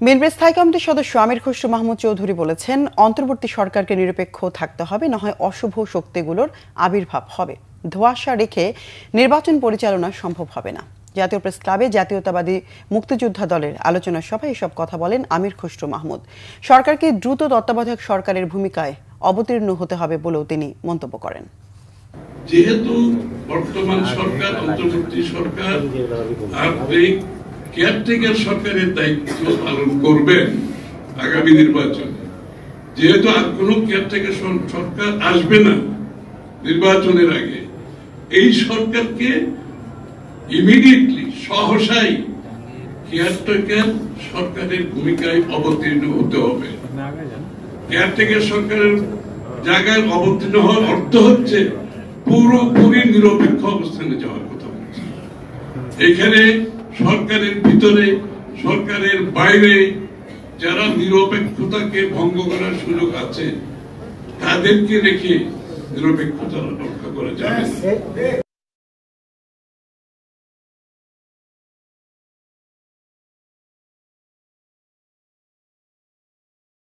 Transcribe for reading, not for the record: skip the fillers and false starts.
বিএনপির স্থায়ী কমিটির সদস্য আমির খসরু মাহমুদ চৌধুরী বলেছেন, অন্তর্বর্তী সরকারকে নিরপেক্ষ থাকতে হবে, না হয় অশুভ শক্তিগুলোর আবির্ভাব হবে। ধোঁয়াশা রেখে নির্বাচন পরিচালনা সম্ভব হবে না। জাতীয় প্রেস ক্লাবে জাতীয়তাবাদী মুক্তিযোদ্ধা দলের আলোচনা সভায় এসব কথা বলেন আমির খসরু মাহমুদ। সরকারকে দ্রুত তত্ত্বাবধায়ক সরকারের ভূমিকায় অবতীর্ণ হতে হবে বলেও তিনি মন্তব্য করেন। যেহেতু বর্তমান সরকার অন্তর্বর্তী সরকার কেয়ারটেকার সরকারের দায়িত্ব পালন করবেন আগামী নির্বাচনে, যেহেতু আর কোন কেয়ারটেকার সরকার আসবে না নির্বাচনের আগে, এই সরকারকে ইমিডিয়েটলি সহসাই কেয়ারটেকার সরকারের ভূমিকায় অবতীর্ণ হতে হবে। কেয়ারটেকার সরকারের জায়গায় অবতীর্ণ হওয়ার অর্থ হচ্ছে পুরোপুরি নিরপেক্ষ অবস্থানে যাওয়ার কথা বলছে। এখানে সরকারের ভিতরে, সরকারের বাইরে যারা নিরপেক্ষতাকে ভঙ্গ করার সুযোগ আছে, তাদেরকে রেখে নিরপেক্ষতা রক্ষা করা যাবে।